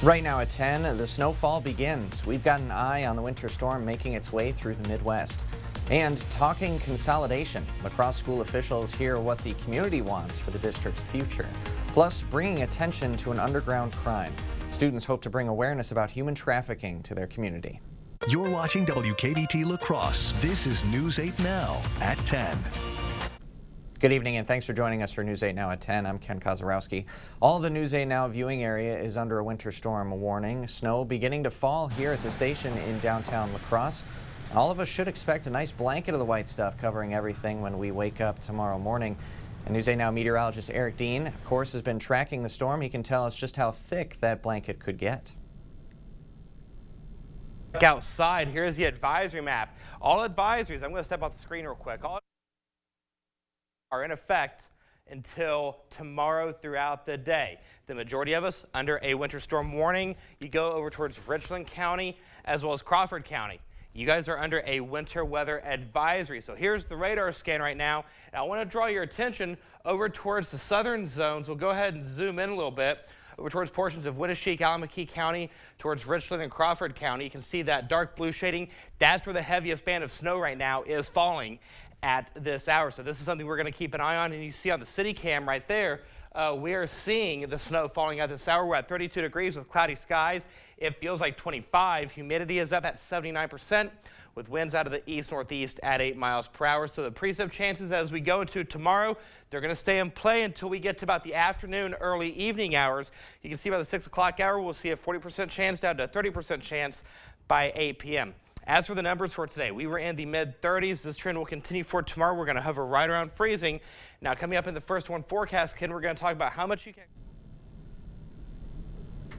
Right now at 10, the snowfall begins. We've got an eye on the winter storm making its way through the Midwest. And talking consolidation, La Crosse school officials hear what the community wants for the district's future. Plus, bringing attention to an underground crime. Students hope to bring awareness about human trafficking to their community. You're watching WKBT La Crosse. This is News 8 Now at 10. Good evening and thanks for joining us for News 8 Now at 10. I'm Ken Kozarowski. All of the News 8 Now viewing area is under a winter storm warning. Snow beginning to fall here at the station in downtown La Crosse. And all of us should expect a nice blanket of the white stuff covering everything when we wake up tomorrow morning. And News 8 Now meteorologist Eric Dean, of course, has been tracking the storm. He can tell us just how thick that blanket could get. Outside, here's the advisory map. All advisories, I'm going to step off the screen real quick, all are in effect until tomorrow throughout the day. The majority of us under a winter storm warning. You go over towards Richland County as well as Crawford County. You guys are under a winter weather advisory. So here's the radar scan right now. And I want to draw your attention over towards the southern zones. We'll go ahead and zoom in a little bit over towards portions of Winneshiek, Alameda County, towards Richland and Crawford County. You can see that dark blue shading. That's where the heaviest band of snow right now is falling at this hour. So this is something we're going to keep an eye on. And you see on the city cam right there, we are seeing the snow falling at this hour. We're at 32 degrees with cloudy skies. It feels like 25. Humidity is up at 79% with winds out of the east-northeast at 8 miles per hour. So the precip chances as we go into tomorrow, they're going to stay in play until we get to about the afternoon, early evening hours. You can see by the 6 o'clock hour, we'll see a 40% chance down to a 30% chance by 8 p.m. As for the numbers for today, we were in the mid-30s. This trend will continue for tomorrow. We're going to hover right around freezing. Now, coming up in the first one forecast, Ken, we're going to talk about how much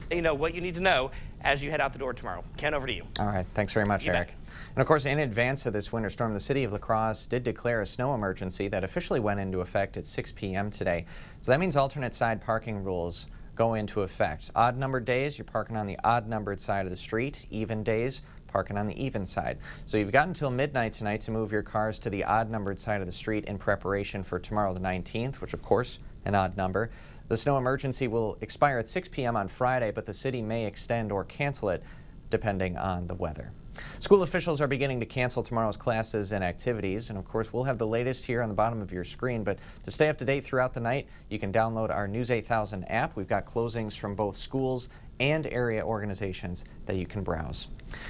you know what you need to know as you head out the door tomorrow. Ken, over to you. All right. Thanks very much, Eric. And of course, in advance of this winter storm, the city of La Crosse did declare a snow emergency that officially went into effect at 6 p.m. today. So that means alternate side parking rules go into effect. Odd numbered days, you're parking on the odd numbered side of the street. Even days, parking on the even side. So you've got until midnight tonight to move your cars to the odd numbered side of the street in preparation for tomorrow the 19th, which of course an odd number. The snow emergency will expire at 6 p.m. on Friday, but the city may extend or cancel it depending on the weather. School officials are beginning to cancel tomorrow's classes and activities, and of course we'll have the latest here on the bottom of your screen, but to stay up to date throughout the night, you can download our News 8000 app. We've got closings from both schools and area organizations that you can browse.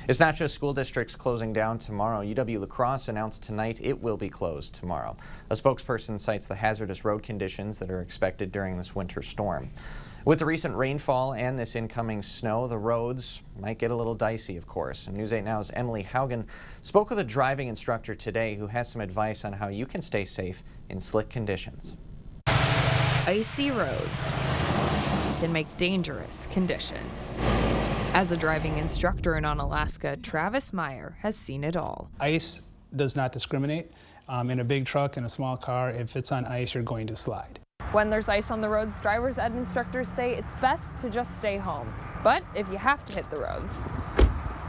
It's not just school districts closing down tomorrow. UW-La Crosse announced tonight it will be closed tomorrow. A spokesperson cites the hazardous road conditions that are expected during this winter storm. With the recent rainfall and this incoming snow, the roads might get a little dicey, of course. And News 8 Now's Emily Haugen spoke with a driving instructor today who has some advice on how you can stay safe in slick conditions. Icy roads can make dangerous conditions. As a driving instructor in Onalaska, Travis Meyer has seen it all. Ice does not discriminate. In a big truck and a small car, if it's on ice, you're going to slide. When there's ice on the roads, driver's ed instructors say it's best to just stay home. But if you have to hit the roads,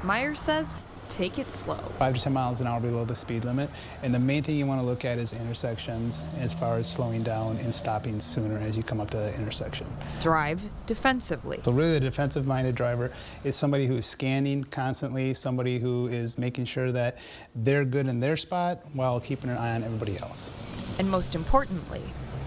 Meyer says take it slow. 5 to 10 miles an hour below the speed limit. And the main thing you want to look at is intersections as far as slowing down and stopping sooner as you come up to the intersection. Drive defensively. So really the defensive-minded driver is somebody who is scanning constantly, somebody who is making sure that they're good in their spot while keeping an eye on everybody else. And most importantly,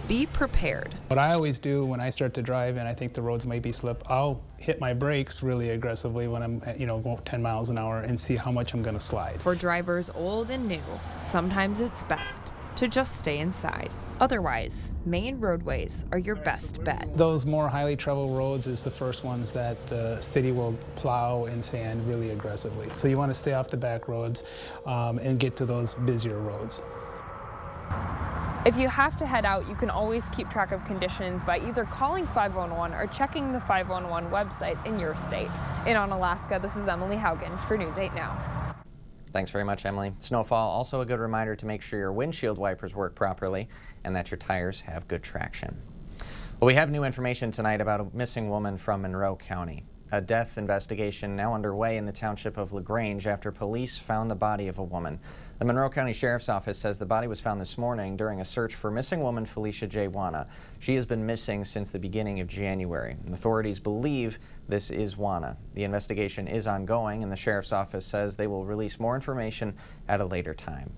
be prepared. What I always do when I start to drive and I think the roads might be slip, I'll hit my brakes really aggressively when I'm going 10 miles an hour and see how much I'm going to slide. For drivers old and new, sometimes it's best to just stay inside. Otherwise, main roadways are your best bet. Those more highly traveled roads is the first ones that the city will plow and sand really aggressively. So you want to stay off the back roads and get to those busier roads. if you have to head out, you can always keep track of conditions by either calling 511 or checking the 511 website in your state. In Onalaska, this is Emily Haugen for News 8 Now. Thanks very much, Emily. Snowfall, also a good reminder to make sure your windshield wipers work properly and that your tires have good traction. Well, we have new information tonight about a missing woman from Monroe County. A death investigation now underway in the township of LaGrange after police found the body of a woman. The Monroe County Sheriff's Office says the body was found this morning during a search for missing woman Felicia J. Wana. She has been missing since the beginning of January. Authorities believe this is Wana. The investigation is ongoing, and the Sheriff's Office says they will release more information at a later time.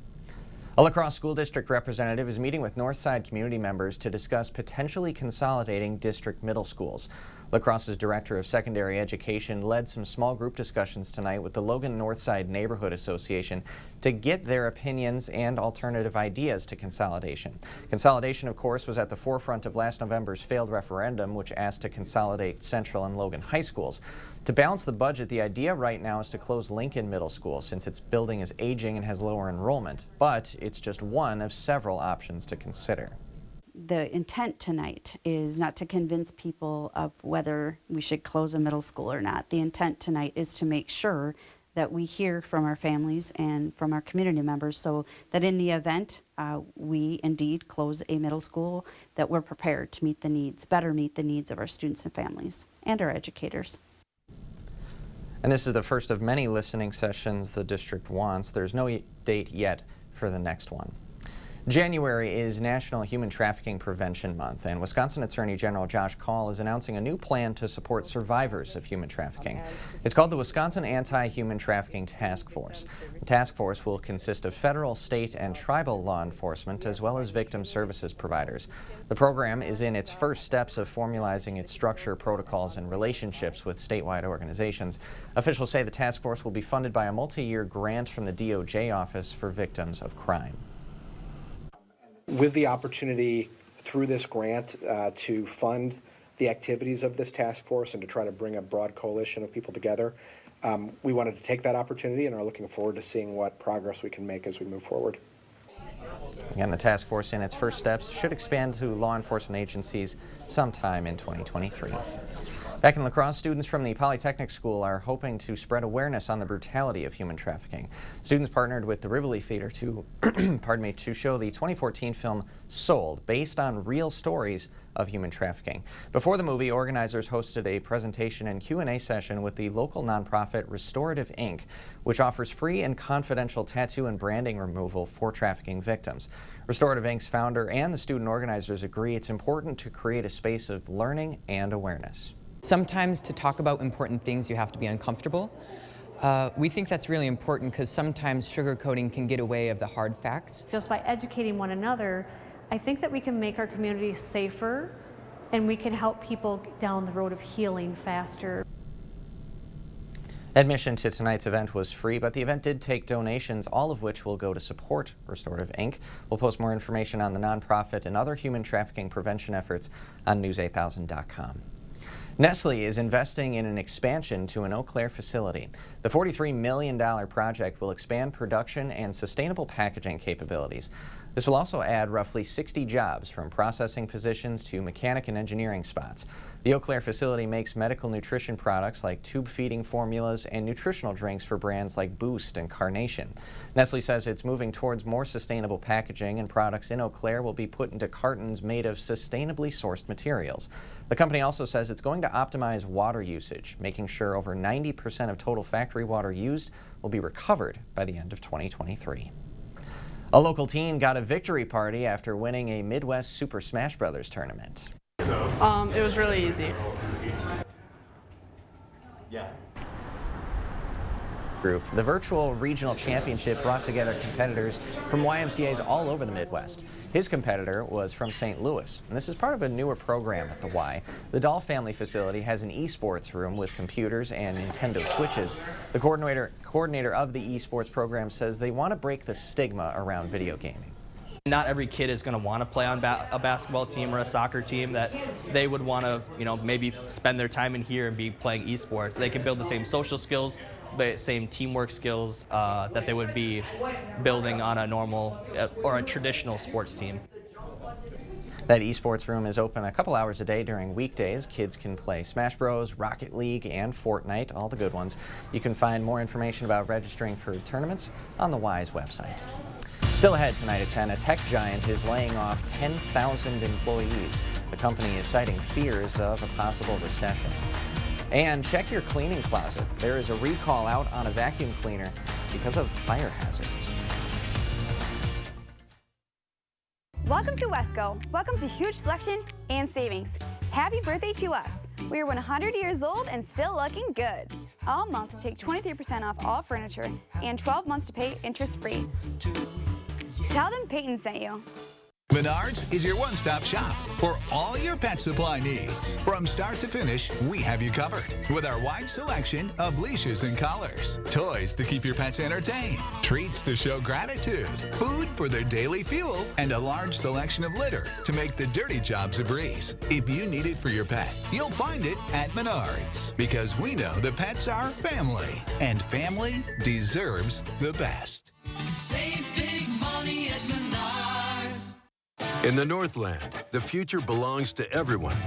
A La Crosse School District representative is meeting with Northside community members to discuss potentially consolidating district middle schools. La Crosse's Director of Secondary Education led some small group discussions tonight with the Logan Northside Neighborhood Association to get their opinions and alternative ideas to consolidation. Consolidation, of course, was at the forefront of last November's failed referendum, which asked to consolidate Central and Logan high schools. To balance the budget, the idea right now is to close Lincoln Middle School since its building is aging and has lower enrollment, but it's just one of several options to consider. The intent tonight is not to convince people of whether we should close a middle school or not. The intent tonight is to make sure that we hear from our families and from our community members so that in the event we indeed close a middle school, that we're prepared to meet the needs, better meet the needs of our students and families and our educators. And this is the first of many listening sessions the district wants. There's no date yet for the next one. January is National Human Trafficking Prevention Month, and Wisconsin Attorney General Josh Kaul is announcing a new plan to support survivors of human trafficking. It's called the Wisconsin Anti-Human Trafficking Task Force. The task force will consist of federal, state, and tribal law enforcement, as well as victim services providers. The program is in its first steps of formalizing its structure, protocols, and relationships with statewide organizations. Officials say the task force will be funded by a multi-year grant from the DOJ Office for Victims of Crime. With the opportunity through this grant to fund the activities of this task force and to try to bring a broad coalition of people together, we wanted to take that opportunity and are looking forward to seeing what progress we can make as we move forward. Again, the task force in its first steps should expand to law enforcement agencies sometime in 2023. Back in La Crosse, students from the Polytechnic School are hoping to spread awareness on the brutality of human trafficking. Students partnered with the Rivoli Theater to, to show the 2014 film Sold, based on real stories of human trafficking. Before the movie, organizers hosted a presentation and Q&A session with the local nonprofit Restorative Inc., which offers free and confidential tattoo and branding removal for trafficking victims. Restorative Inc.'s founder and the student organizers agree it's important to create a space of learning and awareness. Sometimes to talk about important things you have to be uncomfortable. We think that's really important because sometimes sugarcoating can get away of the hard facts. Just by educating one another, I think that we can make our community safer and we can help people down the road of healing faster. Admission to tonight's event was free, but the event did take donations, all of which will go to support Restorative Inc. We'll post more information on the nonprofit and other human trafficking prevention efforts on news8000.com. Nestle is investing in an expansion to an Eau Claire facility. The $43 million project will expand production and sustainable packaging capabilities. This will also add roughly 60 jobs, from processing positions to mechanic and engineering spots. The Eau Claire facility makes medical nutrition products like tube feeding formulas and nutritional drinks for brands like Boost and Carnation. Nestle says it's moving towards more sustainable packaging, and products in Eau Claire will be put into cartons made of sustainably sourced materials. The company also says it's going to optimize water usage, making sure over 90% of total factory water used will be recovered by the end of 2023. A local teen got a victory party after winning a Midwest Super Smash Bros. Tournament. It was really easy. Group. The virtual regional championship brought together competitors from YMCAs all over the Midwest. His competitor was from St. Louis, and this is part of a newer program at the Y. The Dahl family facility has an esports room with computers and Nintendo Switches. The coordinator of the esports program says they want to break the stigma around video gaming. Not every kid is going to want to play on a basketball team or a soccer team, that they would want to, maybe spend their time in here and be playing esports. They can build the same social skills, the same teamwork skills that they would be building on a normal or a traditional sports team. That esports room is open a couple hours a day during weekdays. Kids can play Smash Bros, Rocket League, and Fortnite, all the good ones. You can find more information about registering for tournaments on the Y's website. Still ahead tonight at 10, a tech giant is laying off 10,000 employees. The company is citing fears of a possible recession. And check your cleaning closet. There is a recall out on a vacuum cleaner because of fire hazards. Welcome to Wesco. Welcome to huge selection and savings. Happy birthday to us. We are 100 years old and still looking good. All month, take 23% off all furniture and 12 months to pay interest-free. Tell them Peyton sent you. Menards is your one-stop shop for all your pet supply needs. From start to finish, we have you covered with our wide selection of leashes and collars, toys to keep your pets entertained, treats to show gratitude, food for their daily fuel, and a large selection of litter to make the dirty jobs a breeze. If you need it for your pet, you'll find it at Menards, because we know the pets are family, and family deserves the best. Save big money at Menards. In the Northland, the future belongs to everyone.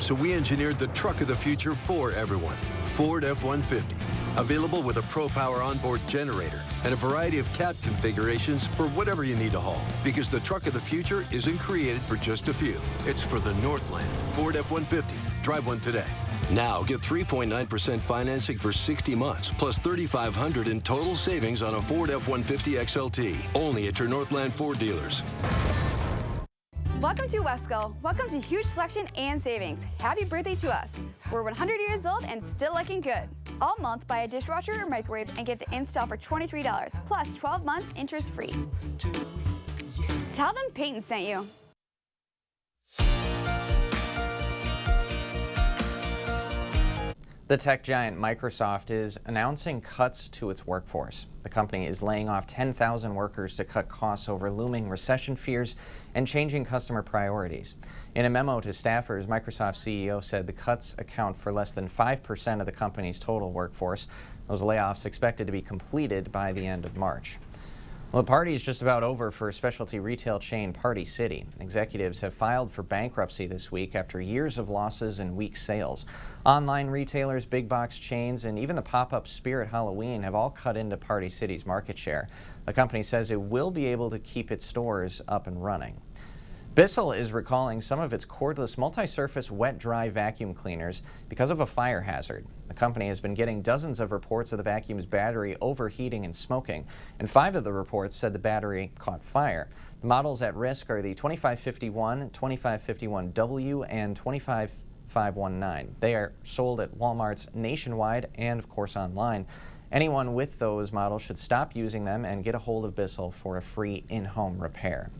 So we engineered the truck of the future for everyone, Ford F-150. Available with a ProPower onboard generator and a variety of cab configurations for whatever you need to haul. Because the truck of the future isn't created for just a few. It's for the Northland. Ford F-150. Drive one today. Now get 3.9% financing for 60 months, plus $3,500 in total savings on a Ford F-150 XLT. Only at your Northland Ford dealers. Welcome to Wesco. Welcome to huge selection and savings. Happy birthday to us. We're 100 years old and still looking good. All month, buy a dishwasher or microwave and get the install for $23, plus 12 months interest-free. Tell them Peyton sent you. The tech giant Microsoft is announcing cuts to its workforce. The company is laying off 10,000 workers to cut costs over looming recession fears and changing customer priorities. In a memo to staffers, Microsoft CEO said the cuts account for less than 5% of the company's total workforce. Those layoffs expected to be completed by the end of March. Well, the party is just about over for specialty retail chain Party City. Executives have filed for bankruptcy this week after years of losses and weak sales. Online retailers, big box chains, and even the pop-up Spirit Halloween have all cut into Party City's market share. The company says it will be able to keep its stores up and running. Bissell is recalling some of its cordless multi-surface wet-dry vacuum cleaners because of a fire hazard. The company has been getting dozens of reports of the vacuum's battery overheating and smoking, and 5 of the reports said the battery caught fire. The models at risk are the 2551, 2551W, and 25519. They are sold at Walmart's nationwide and, of course, online. Anyone with those models should stop using them and get a hold of Bissell for a free in-home repair.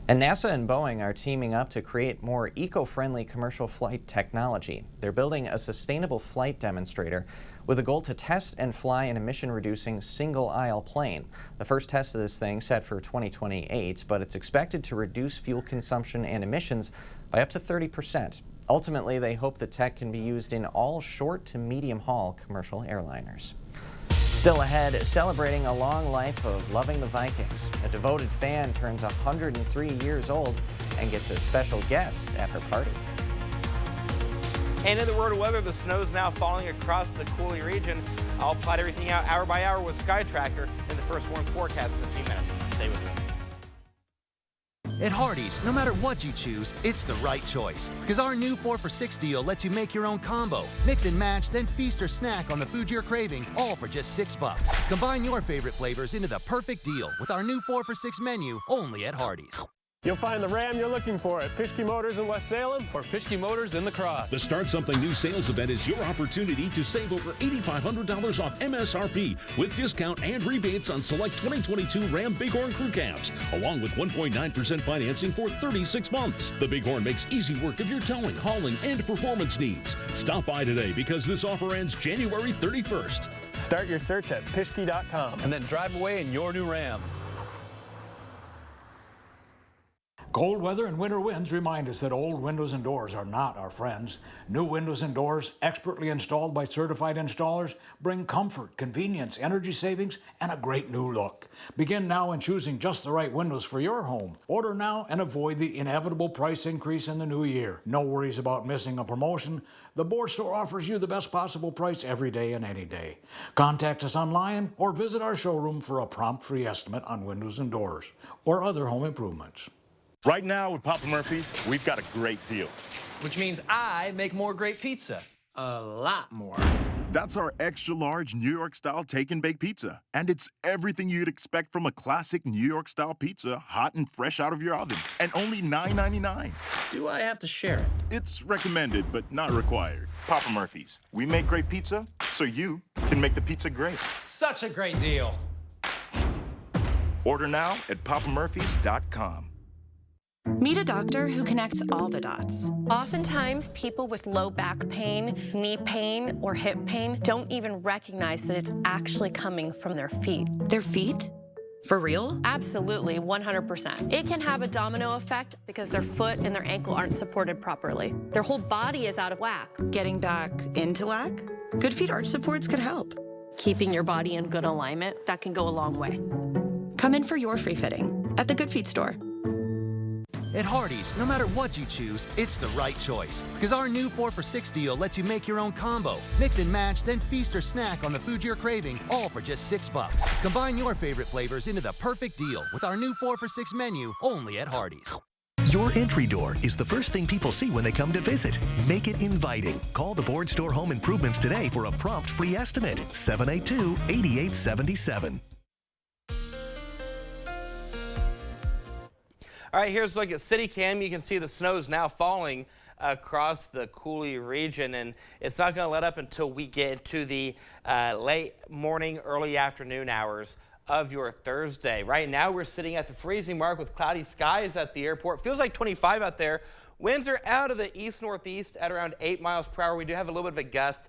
And NASA and Boeing are teaming up to create more eco-friendly commercial flight technology. They're building a sustainable flight demonstrator with a goal to test and fly an emission-reducing single-aisle plane. The first test of this thing set for 2028, but it's expected to reduce fuel consumption and emissions by up to 30%. Ultimately, they hope the tech can be used in all short to medium-haul commercial airliners. Still ahead, celebrating a long life of loving the Vikings. A devoted fan turns 103 years old and gets a special guest at her party. And in the world of weather, the snow is now falling across the Cooley region. I'll plot everything out hour by hour with SkyTracker in the first warm forecast in a few minutes. Stay with me. At Hardee's, no matter what you choose, it's the right choice. Because our new 4 for $6 deal lets you make your own combo. Mix and match, then feast or snack on the food you're craving, all for just $6. Combine your favorite flavors into the perfect deal with our new 4 for $6 menu only at Hardee's. You'll find the Ram you're looking for at Pischke Motors in West Salem or Pischke Motors in La Crosse. The Start Something New sales event is your opportunity to save over $8,500 off MSRP with discount and rebates on select 2022 Ram Bighorn crew cabs, along with 1.9% financing for 36 months. The Bighorn makes easy work of your towing, hauling, and performance needs. Stop by today because this offer ends January 31st. Start your search at Pischke.com and then drive away in your new Ram. Cold weather and winter winds remind us that old windows and doors are not our friends. New windows and doors, expertly installed by certified installers, bring comfort, convenience, energy savings, and a great new look. Begin now in choosing just the right windows for your home. Order now and avoid the inevitable price increase in the new year. No worries about missing a promotion. The Board Store offers you the best possible price every day and any day. Contact us online or visit our showroom for a prompt free estimate on windows and doors or other home improvements. Right now with Papa Murphy's, we've got a great deal. Which means I make more great pizza. a lot more. That's our extra-large New York-style take-and-bake pizza. And it's everything you'd expect from a classic New York-style pizza, hot and fresh out of your oven, and only $9.99. Do I have to share it? It's recommended, but not required. Papa Murphy's. We make great pizza, so you can make the pizza great. Such a great deal. Order now at papamurphys.com. Meet a doctor who connects all the dots. Oftentimes, people with low back pain, knee pain, or hip pain don't even recognize that it's actually coming from their feet. Their feet? For real? Absolutely, 100%. It can have a domino effect because their foot and their ankle aren't supported properly. Their whole body is out of whack. Getting back into whack? Good Feet arch supports could help. Keeping your body in good alignment, that can go a long way. Come in for your free fitting at the Good Feet store. At Hardee's, no matter what you choose, it's the right choice. Because our new 4 for $6 deal lets you make your own combo. Mix and match, then feast or snack on the food you're craving, all for just $6. Combine your favorite flavors into the perfect deal with our new 4 for $6 menu, only at Hardee's. Your entry door is the first thing people see when they come to visit. Make it inviting. Call the Board Store Home Improvements today for a prompt free estimate. 782-8877. All right, here's a look at CityCam. You can see the snow is now falling across the Cooley region, and it's not going to let up until we get to the late morning, early afternoon hours of your Thursday. Right now, we're sitting at the freezing mark with cloudy skies at the airport. Feels like 25 out there. Winds are out of the east-northeast at around 8 miles per hour. We do have a little bit of a gust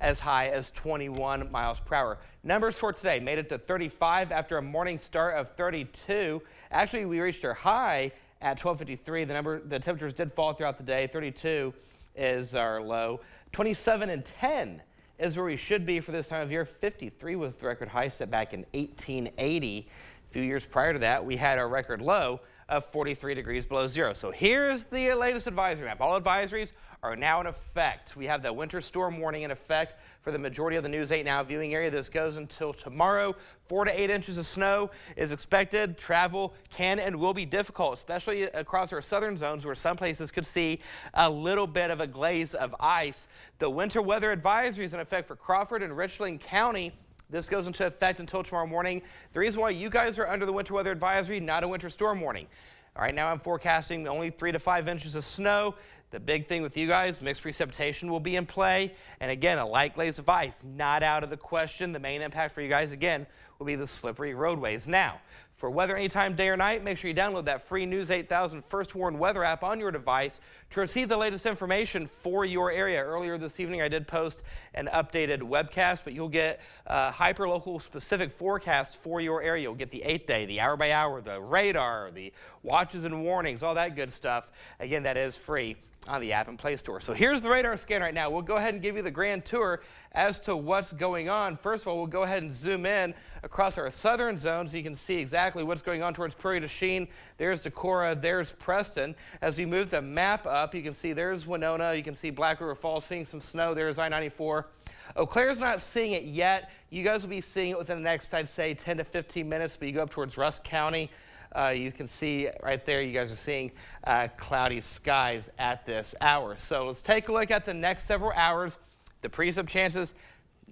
as high as 21 miles per hour. Numbers for today made it to 35 after a morning start of 32. Actually, we reached our high at 12:53. The temperatures did fall throughout the day. 32 is our low. 27 and 10 is where we should be for this time of year. 53 was the record high set back in 1880. A few years prior to that, we had our record low of 43 degrees below zero. So here's the latest advisory map. All advisories are now in effect. We have the winter storm warning in effect for the majority of the News 8 Now viewing area. This goes until tomorrow. 4 to 8 inches of snow is expected. Travel can and will be difficult, especially across our southern zones where some places could see a little bit of a glaze of ice. The winter weather advisory is in effect for Crawford and Richland County. This goes into effect until tomorrow morning. The reason why you guys are under the winter weather advisory, not a winter storm warning. All right, now I'm forecasting only 3 to 5 inches of snow. The big thing with you guys, mixed precipitation will be in play. And again, a light glaze of ice, not out of the question. The main impact for you guys, again, will be the slippery roadways. Now, for weather anytime, day or night, make sure you download that free News 8000 First Warn weather app on your device to receive the latest information for your area. Earlier this evening, I did post an updated webcast, but you'll get hyper-local specific forecasts for your area. You'll get the 8-day, the hour-by-hour, the radar, the watches and warnings, all that good stuff. Again, that is free on the app and Play Store. So here's the radar scan right now. We'll go ahead and give you the grand tour as to what's going on. First of all, we'll go ahead and zoom in across our southern zones so you can see exactly what's going on towards Prairie du Chien. There's Decorah, there's Preston. As we move the map up, you can see there's Winona, you can see Black River Falls seeing some snow. There's I-94. Eau Claire's not seeing it yet. You guys will be seeing it within the next, I'd say, 10 to 15 minutes, but you go up towards Rusk County. You can see right there, you guys are seeing cloudy skies at this hour. So let's take a look at the next several hours. The precip chances,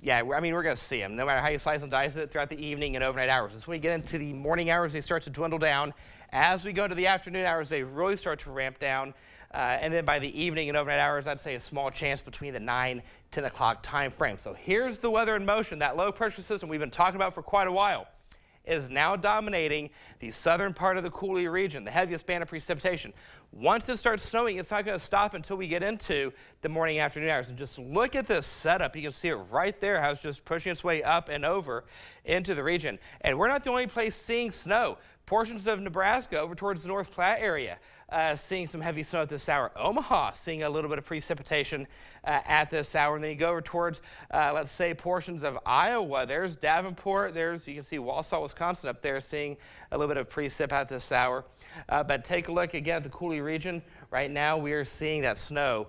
yeah, I mean, we're going to see them no matter how you slice and dice it throughout the evening and overnight hours. As we get into the morning hours, they start to dwindle down. As we go into the afternoon hours, they really start to ramp down. And then by the evening and overnight hours, I'd say a small chance between the 9, 10 o'clock time frame. So here's the weather in motion. That low pressure system we've been talking about for quite a while is now dominating the southern part of the Cooley region, the heaviest band of precipitation. Once it starts snowing, it's not going to stop until we get into the morning afternoon hours. And just look at this setup. You can see it right there, how it's just pushing its way up and over into the region. And we're not the only place seeing snow. Portions of Nebraska over towards the North Platte area seeing some heavy snow at this hour. Omaha seeing a little bit of precipitation at this hour. And then you go over towards, let's say, portions of Iowa. There's Davenport. There's, you can see Wausau, Wisconsin up there seeing a little bit of precip at this hour. But take a look again at the Cooley region. Right now we are seeing that snow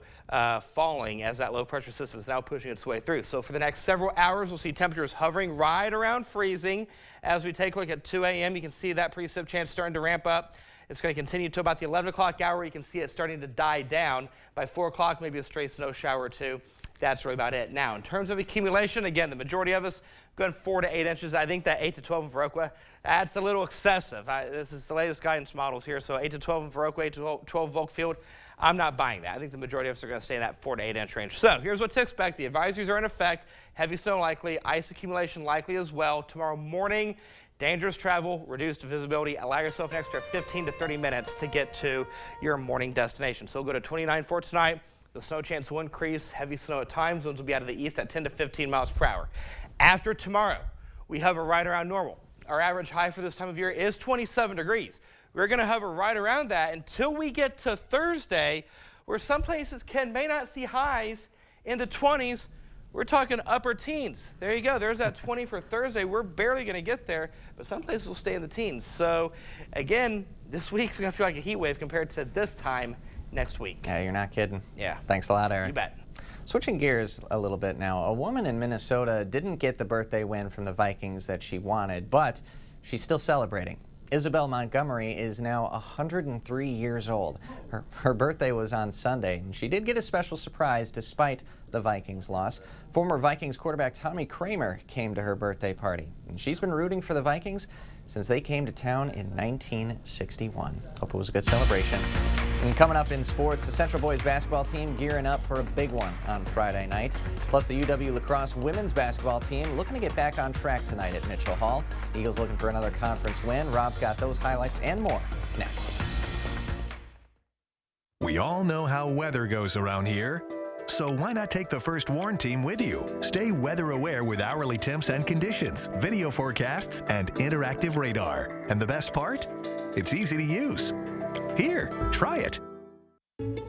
falling as that low pressure system is now pushing its way through. So for the next several hours, we'll see temperatures hovering right around freezing. As we take a look at 2 a.m., you can see that precip chance starting to ramp up. It's going to continue to about the 11 o'clock hour. You can see it starting to die down. By 4 o'clock, maybe a stray snow shower or two. That's really about it. Now, in terms of accumulation, again, the majority of us going 4 to 8 inches. I think that 8 to 12 in Viroqua, that's a little excessive. This is the latest guidance models here, so 8 to 12 in Viroqua, 8 to 12 Volkfield. I'm not buying that. I think the majority of us are going to stay in that 4 to 8 inch range. So here's what to expect. The advisories are in effect. Heavy snow likely, ice accumulation likely as well. Tomorrow morning, dangerous travel, reduced visibility. Allow yourself an extra 15 to 30 minutes to get to your morning destination. So we'll go to 29 for tonight. The snow chance will increase. Heavy snow at times. Winds will be out of the east at 10 to 15 miles per hour. After tomorrow, we hover right around normal. Our average high for this time of year is 27 degrees. We're going to hover right around that until we get to Thursday, where some places may not see highs in the 20s. We're talking upper teens. There you go. There's that 20 for Thursday. We're barely going to get there, but some places will stay in the teens. So, again, this week's going to feel like a heat wave compared to this time next week. Yeah, you're not kidding. Yeah. Thanks a lot, Eric. You bet. Switching gears a little bit now, a woman in Minnesota didn't get the birthday win from the Vikings that she wanted, but she's still celebrating. Isabel Montgomery is now 103 years old. Her birthday was on Sunday, and she did get a special surprise despite the Vikings loss. Former Vikings quarterback Tommy Kramer came to her birthday party, and she's been rooting for the Vikings since they came to town in 1961. Hope it was a good celebration. And coming up in sports, the Central Boys basketball team gearing up for a big one on Friday night. Plus the UW Lacrosse women's basketball team looking to get back on track tonight at Mitchell Hall. Eagles looking for another conference win. Rob's got those highlights and more next. We all know how weather goes around here. So why not take the First Warn team with you? Stay weather aware with hourly temps and conditions, video forecasts, and interactive radar. And the best part? It's easy to use. Here, try it.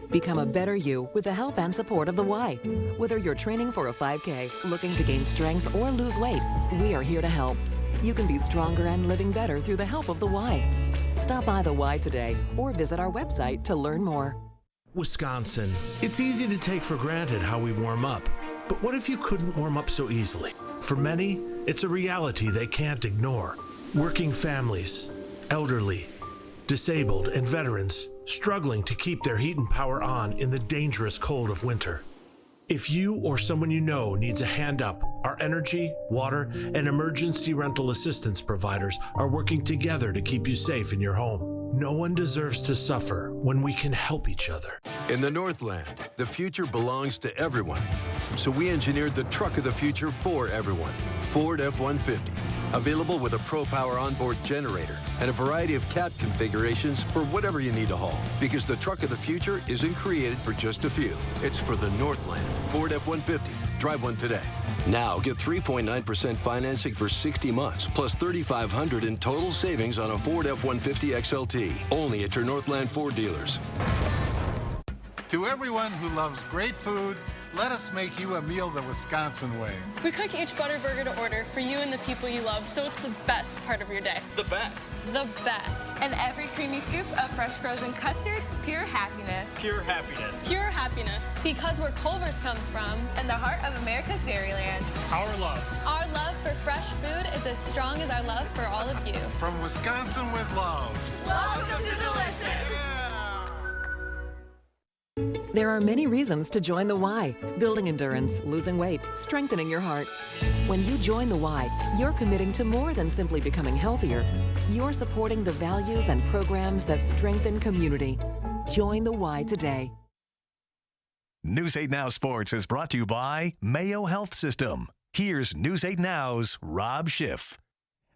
Become a better you with the help and support of the Y. Whether you're training for a 5K, looking to gain strength, or lose weight, we are here to help. You can be stronger and living better through the help of the Y. Stop by the Y today or visit our website to learn more. Wisconsin. It's easy to take for granted how we warm up. But what if you couldn't warm up so easily? For many, it's a reality they can't ignore. Working families, elderly, disabled, and veterans struggling to keep their heat and power on in the dangerous cold of winter. If you or someone you know needs a hand up, our energy, water, and emergency rental assistance providers are working together to keep you safe in your home. No one deserves to suffer when we can help each other. In the Northland, the future belongs to everyone. So we engineered the truck of the future for everyone. Ford F-150. Available with a ProPower onboard generator and a variety of cab configurations for whatever you need to haul. Because the truck of the future isn't created for just a few. It's for the Northland. Ford F-150. Drive one today. Now get 3.9% financing for 60 months, plus $3,500 in total savings on a Ford F-150 XLT. Only at your Northland Ford dealers. To everyone who loves great food, let us make you a meal the Wisconsin way. We cook each butter burger to order for you and the people you love, so it's the best part of your day. The best. The best. And every creamy scoop of fresh frozen custard, pure happiness. Pure happiness. Pure happiness. Because where Culver's comes from. And the heart of America's Dairyland. Our love. Our love for fresh food is as strong as our love for all of you. From Wisconsin with love. Welcome to Delicious. There are many reasons to join the Y. Building endurance, losing weight, strengthening your heart. When you join the Y, you're committing to more than simply becoming healthier. You're supporting the values and programs that strengthen community. Join the Y today. News 8 Now Sports is brought to you by Mayo Health System. Here's News 8 Now's Rob Schiff.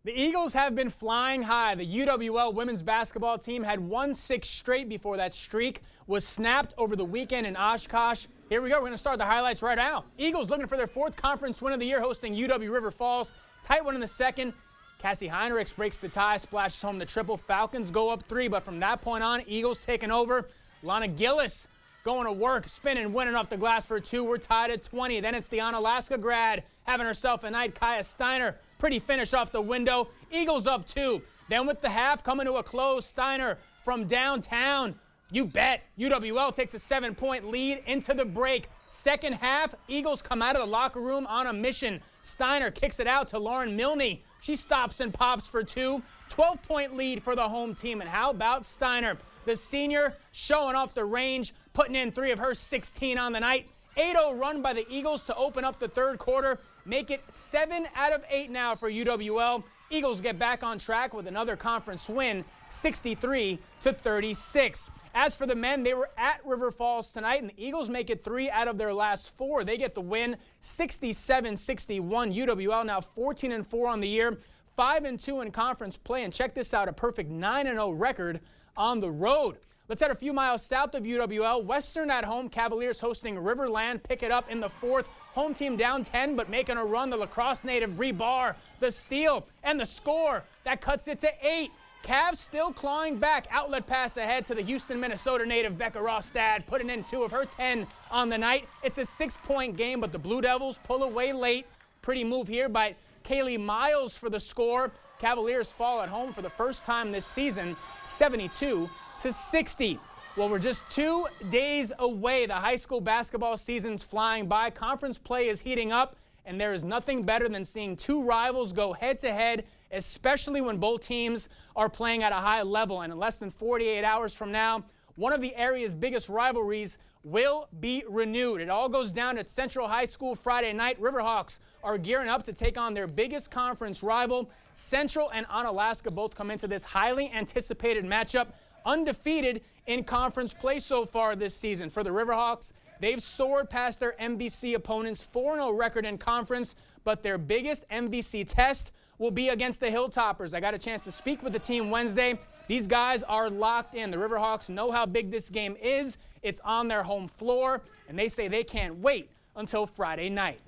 The Eagles have been flying high. The UWL women's basketball team had won 6 straight before that streak was snapped over the weekend in Oshkosh. Here we go. We're going to start the highlights right now. Eagles looking for their 4th conference win of the year, hosting UW River Falls. Tight one in the second. Cassie Heinrichs breaks the tie, splashes home the triple. Falcons go up 3, but from that point on, Eagles taking over. Lana Gillis going to work, spinning, winning off the glass for 2. We're tied at 20. Then it's the Onalaska grad having herself a night. Kaya Steiner, pretty finish off the window. Eagles up 2. Then with the half coming to a close, Steiner from downtown. You bet. UWL takes a 7-point lead into the break. Second half, Eagles come out of the locker room on a mission. Steiner kicks it out to Lauren Milne. She stops and pops for two. 12-point lead for the home team. And how about Steiner? The senior showing off the range, putting in 3 of her 16 on the night. 8-0 run by the Eagles to open up the third quarter. Make it 7 out of 8 now for UWL. Eagles get back on track with another conference win, 63-36. As for the men, they were at River Falls tonight, and the Eagles make it 3 out of their last 4. They get the win, 67-61. UWL now 14-4 on the year, 5-2 in conference play. And check this out, a perfect 9-0 record on the road. Let's head a few miles south of UWL. Western at home, Cavaliers hosting Riverland. Pick it up in the fourth. Home team down 10, but making a run. The La Crosse native Bree Barr, the steal, and the score. That cuts it to 8. Cavs still clawing back. Outlet pass ahead to the Houston, Minnesota native Becca Rostad, putting in 2 of her 10 on the night. It's a 6-point game, but the Blue Devils pull away late. Pretty move here by Kaylee Miles for the score. Cavaliers fall at home for the first time this season, 72-60. Well, we're just 2 days away. The high school basketball season's flying by. Conference play is heating up, and there is nothing better than seeing 2 rivals go head-to-head, especially when both teams are playing at a high level. And in less than 48 hours from now, one of the area's biggest rivalries will be renewed. It all goes down at Central High School Friday night. Riverhawks are gearing up to take on their biggest conference rival. Central and Onalaska both come into this highly anticipated matchup undefeated in conference play so far this season. For the Riverhawks, they've soared past their MVC opponents, 4-0 record in conference, but their biggest MVC test will be against the Hilltoppers. I got a chance to speak with the team Wednesday. These guys are locked in. The Riverhawks know how big this game is. It's on their home floor, and they say they can't wait until Friday night.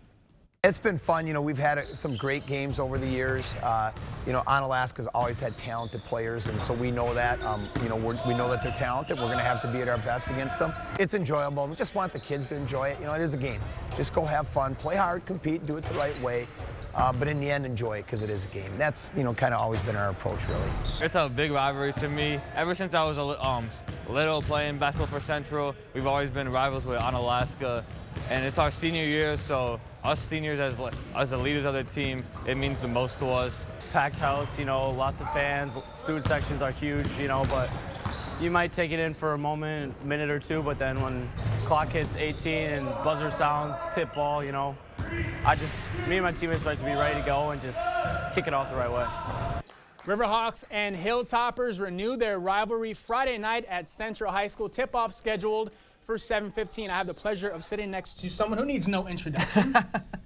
It's been fun. You know, we've had some great games over the years. You know, Onalaska's always had talented players, and so we know that. You know, we know that they're talented. We're going to have to be at our best against them. It's enjoyable. We just want the kids to enjoy it. You know, it is a game. Just go have fun, play hard, compete, do it the right way. But in the end, enjoy it because it is a game. That's, you know, kind of always been our approach, really. It's a big rivalry to me. Ever since I was little playing basketball for Central, we've always been rivals with Onalaska. And it's our senior year, so us seniors as the leaders of the team, it means the most to us. Packed house, you know, lots of fans. Student sections are huge, you know, but you might take it in for a moment, a minute or two, but then when clock hits 18 and buzzer sounds, tip ball, you know, me and my teammates like to be ready to go and just kick it off the right way. Riverhawks and Hilltoppers renew their rivalry Friday night at Central High School. Tip-off scheduled for 7:15. I have the pleasure of sitting next to someone who needs no introduction.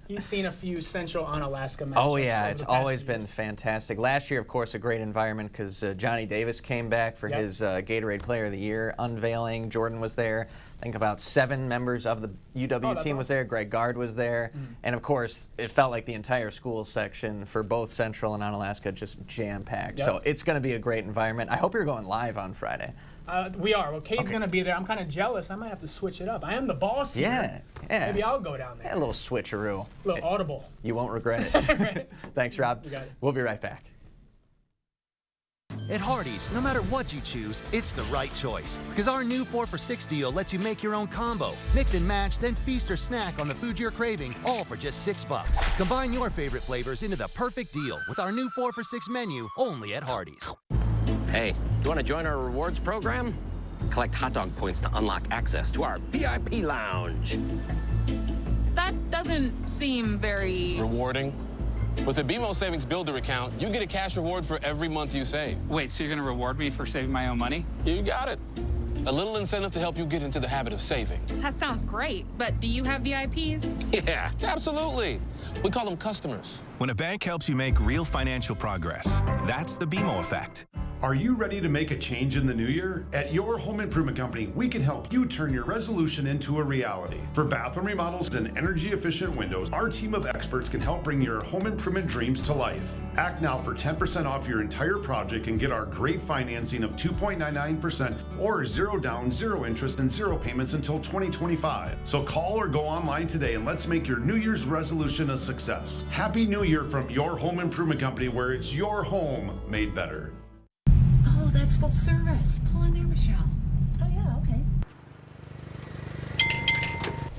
He's seen a few Central Onalaska matches. Oh, yeah, it's always been fantastic. Last year, of course, a great environment because Johnny Davis came back for his Gatorade Player of the Year unveiling. Jordan was there. I think about 7 members of the UW team was there. Greg Gard was there. And, of course, it felt like the entire school section for both Central and Onalaska just jam-packed. So it's going to be a great environment. I hope you're going live on Friday. We are. Well, Kate's going to be there. I'm kind of jealous. I might have to switch it up. I am the boss here. Yeah. Maybe I'll go down there. A little switcheroo. A little audible. You won't regret it. Thanks, Rob. You got it. We'll be right back. At Hardee's, no matter what you choose, it's the right choice. Because our new 4 for $6 deal lets you make your own combo. Mix and match, then feast or snack on the food you're craving, all for just $6. Combine your favorite flavors into the perfect deal with our new 4 for $6 menu, only at Hardee's. Hey, do you want to join our rewards program? Collect hot dog points to unlock access to our VIP lounge. That doesn't seem very... rewarding. With the BMO Savings Builder account, you get a cash reward for every month you save. Wait, so you're going to reward me for saving my own money? You got it. A little incentive to help you get into the habit of saving. That sounds great, but do you have VIPs? Yeah, absolutely. We call them customers. When a bank helps you make real financial progress, that's the BMO effect. Are you ready to make a change in the new year? At Your Home Improvement Company, we can help you turn your resolution into a reality. For bathroom remodels and energy-efficient windows, our team of experts can help bring your home improvement dreams to life. Act now for 10% off your entire project and get our great financing of 2.99% or 0 down, 0 interest, and 0 payments until 2025. So call or go online today and let's make your New Year's resolution a success. Happy New Year from Your Home Improvement Company, where it's your home made better. Oh, that's full service. Pull in there, Michelle. Oh, yeah, okay.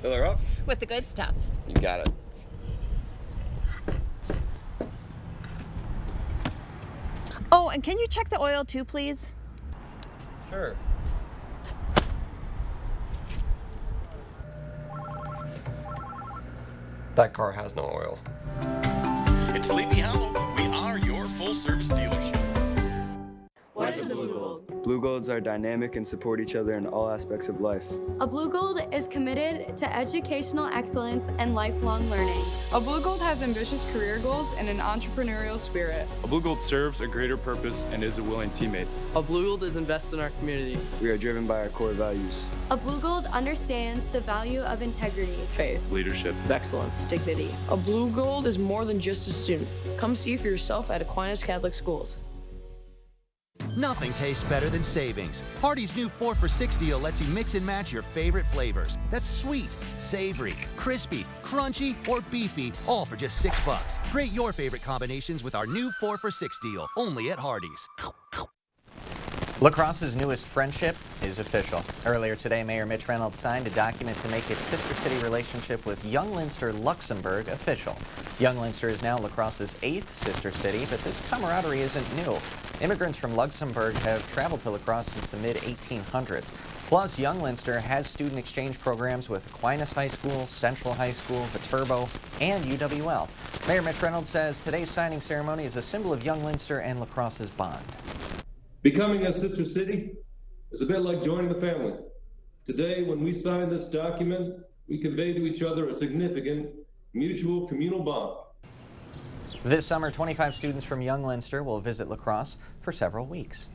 Fill her up? With the good stuff. You got it. Oh, and can you check the oil too, please? Sure. That car has no oil. At Sleepy Hollow, we are your full-service dealership. What is a Blue Gold? Blue Golds are dynamic and support each other in all aspects of life. A Blue Gold is committed to educational excellence and lifelong learning. A Blue Gold has ambitious career goals and an entrepreneurial spirit. A Blue Gold serves a greater purpose and is a willing teammate. A Blue Gold is invested in our community. We are driven by our core values. A Blue Gold understands the value of integrity, faith, leadership, excellence, dignity. A Blue Gold is more than just a student. Come see for yourself at Aquinas Catholic Schools. Nothing tastes better than savings. Hardee's new 4 for $6 deal lets you mix and match your favorite flavors. That's sweet, savory, crispy, crunchy, or beefy, all for just $6. Create your favorite combinations with our new 4 for $6 deal, only at Hardee's. La Crosse's newest friendship is official. Earlier today, Mayor Mitch Reynolds signed a document to make its sister city relationship with Young Leinster Luxembourg official. Young Leinster is now La Crosse's 8th sister city, but this camaraderie isn't new. Immigrants from Luxembourg have traveled to La Crosse since the mid-1800s. Plus, Young Leinster has student exchange programs with Aquinas High School, Central High School, Viterbo, and UWL. Mayor Mitch Reynolds says today's signing ceremony is a symbol of Young Leinster and La Crosse's bond. Becoming a sister city is a bit like joining the family. Today, when we sign this document, we convey to each other a significant mutual communal bond. This summer, 25 students from Young Leinster will visit La Crosse for several weeks.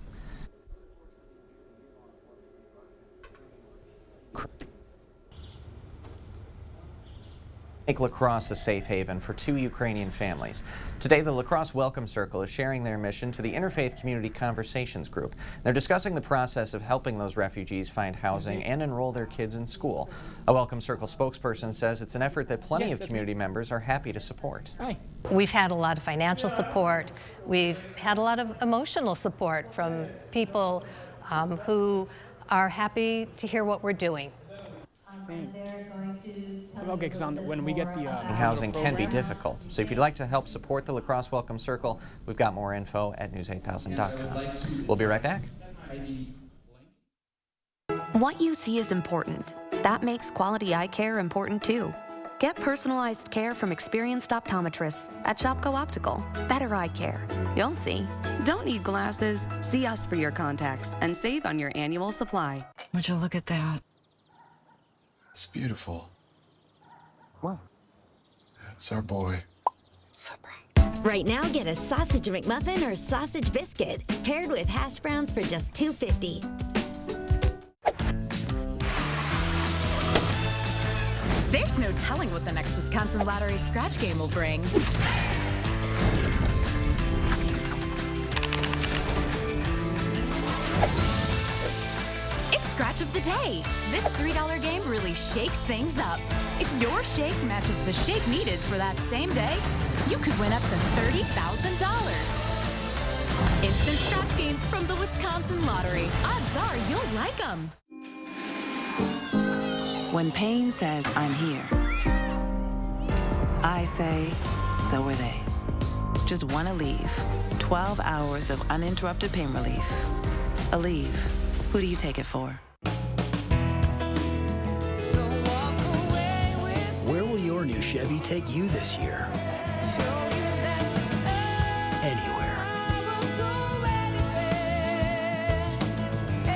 Make La Crosse a safe haven for 2 Ukrainian families. Today, the La Crosse Welcome Circle is sharing their mission to the Interfaith Community Conversations Group. They're discussing the process of helping those refugees find housing and enroll their kids in school. A Welcome Circle spokesperson says it's an effort that plenty of community members are happy to support. We've had a lot of financial support. We've had a lot of emotional support from people who are happy to hear what we're doing. Okay, because when we get the housing can be difficult. So if you'd like to help support the La Crosse Welcome Circle, we've got more info at news8000.com. We'll be right back. What you see is important. That makes quality eye care important too. Get personalized care from experienced optometrists at Shopko Optical. Better eye care. You'll see. Don't need glasses. See us for your contacts and save on your annual supply. Would you look at that? It's beautiful. Wow. That's our boy. So bright. Right now, get a sausage McMuffin or sausage biscuit paired with hash browns for just $2.50. There's no telling what the next Wisconsin Lottery scratch game will bring. It's Scratch of the Day. This $3 game really shakes things up. If your shake matches the shake needed for that same day, you could win up to $30,000. Instant scratch games from the Wisconsin Lottery. Odds are you'll like them. When pain says, I'm here, I say, so are they. Just want to leave. 12 hours of uninterrupted pain relief. Aleve. Who do you take it for? Where will your new Chevy take you this year? Anywhere.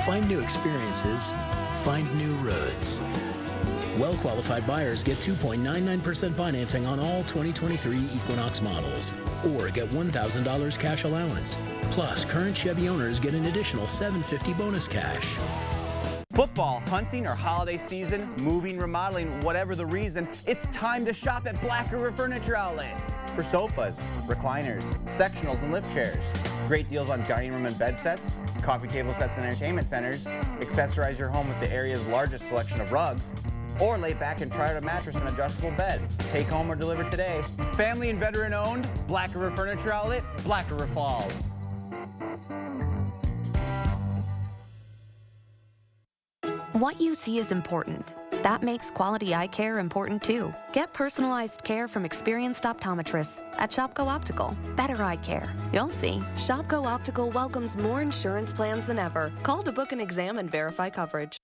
Find new experiences. Find new roads. Well-qualified buyers get 2.99% financing on all 2023 Equinox models, or get $1,000 cash allowance. Plus, current Chevy owners get an additional $750 bonus cash. Football, hunting, or holiday season, moving, remodeling, whatever the reason, it's time to shop at Black River Furniture Outlet. For sofas, recliners, sectionals, and lift chairs. Great deals on dining room and bed sets, coffee table sets and entertainment centers. Accessorize your home with the area's largest selection of rugs. Or lay back and try out a mattress and adjustable bed. Take home or deliver today. Family and veteran owned, Black River Furniture Outlet, Black River Falls. What you see is important. That makes quality eye care important too. Get personalized care from experienced optometrists at Shopko Optical. Better eye care. You'll see. Shopko Optical welcomes more insurance plans than ever. Call to book an exam and verify coverage.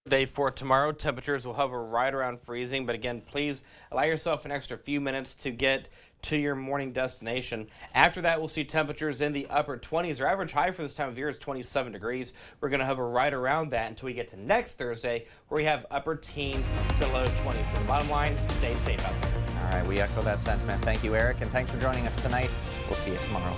Day for tomorrow, temperatures will hover right around freezing, but again, please allow yourself an extra few minutes to get to your morning destination. After that, we'll see temperatures in the upper 20s. Our average high for this time of year is 27 degrees. We're going to hover right around that until we get to next Thursday, where we have upper teens to low 20s. So the bottom line, stay safe out there. All right, we echo that sentiment. Thank you, Eric, and thanks for joining us tonight. We'll see you tomorrow.